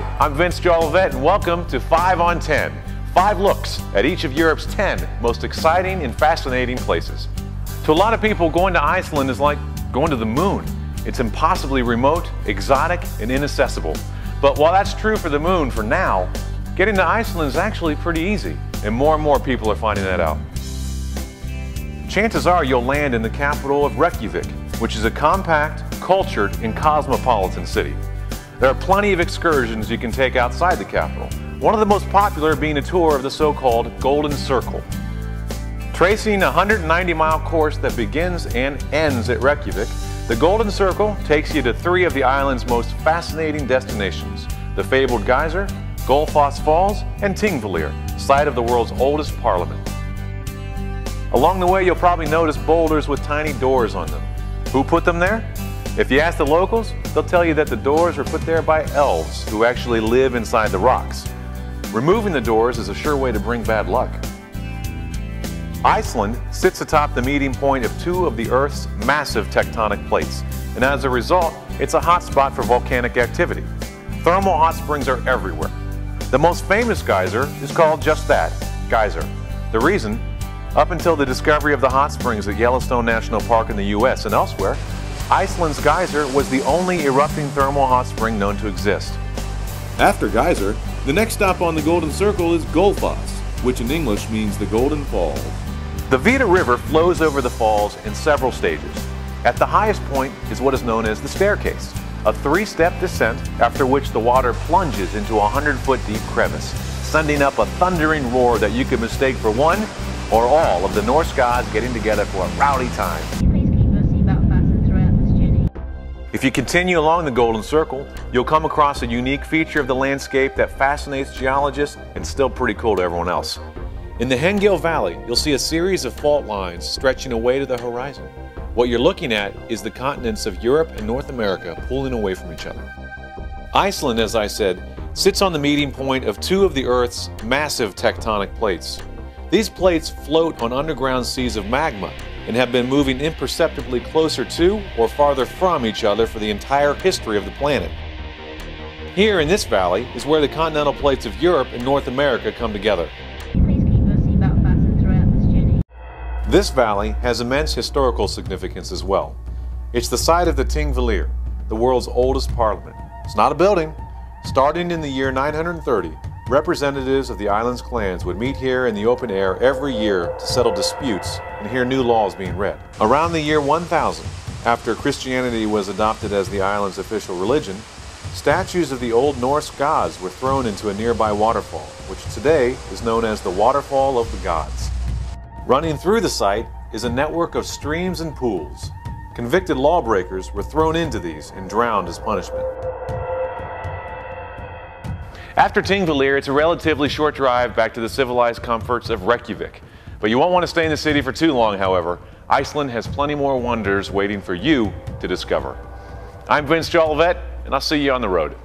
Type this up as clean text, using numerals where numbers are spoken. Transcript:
Hi, I'm Vince Jolivet and welcome to 5 on 10. 5 looks at each of Europe's 10 most exciting and fascinating places. To a lot of people, going to Iceland is like going to the moon. It's impossibly remote, exotic, and inaccessible. But while that's true for the moon for now, getting to Iceland is actually pretty easy, and more people are finding that out. Chances are you'll land in the capital of Reykjavik, which is a compact, cultured, and cosmopolitan city. There are plenty of excursions you can take outside the capital, one of the most popular being a tour of the so-called Golden Circle. Tracing a 190-mile course that begins and ends at Reykjavik, the Golden Circle takes you to 3 of the island's most fascinating destinations: the fabled geyser, Gullfoss Falls, and Thingvellir, site of the world's oldest parliament. Along the way, you'll probably notice boulders with tiny doors on them. Who put them there? If you ask the locals, they'll tell you that the doors were put there by elves who actually live inside the rocks. Removing the doors is a sure way to bring bad luck. Iceland sits atop the meeting point of 2 of the Earth's massive tectonic plates, and as a result, it's a hotspot for volcanic activity. Thermal hot springs are everywhere. The most famous geyser is called just that, geyser. The reason? Up until the discovery of the hot springs at Yellowstone National Park in the US and elsewhere, Iceland's geyser was the only erupting thermal hot spring known to exist. After geyser, the next stop on the Golden Circle is Gullfoss, which in English means the Golden Falls. The Vita River flows over the falls in several stages. At the highest point is what is known as the staircase, a 3-step descent after which the water plunges into a 100-foot deep crevice, sending up a thundering roar that you could mistake for one or all of the Norse gods getting together for a rowdy time. If you continue along the Golden Circle, you'll come across a unique feature of the landscape that fascinates geologists and still pretty cool to everyone else. In the Hengil Valley, you'll see a series of fault lines stretching away to the horizon. What you're looking at is the continents of Europe and North America pulling away from each other. Iceland, as I said, sits on the meeting point of 2 of the Earth's massive tectonic plates. These plates float on underground seas of magma and have been moving imperceptibly closer to or farther from each other for the entire history of the planet. Here in this valley is where the continental plates of Europe and North America come together. This valley has immense historical significance as well. It's the site of the Thingvellir, the world's oldest parliament. It's not a building. Starting in the year 930, representatives of the island's clans would meet here in the open air every year to settle disputes and hear new laws being read. Around the year 1000, after Christianity was adopted as the island's official religion, statues of the Old Norse gods were thrown into a nearby waterfall, which today is known as the Waterfall of the Gods. Running through the site is a network of streams and pools. Convicted lawbreakers were thrown into these and drowned as punishment. After Thingvellir, it's a relatively short drive back to the civilized comforts of Reykjavik. But you won't want to stay in the city for too long, however. Iceland has plenty more wonders waiting for you to discover. I'm Vince Jolivet, and I'll see you on the road.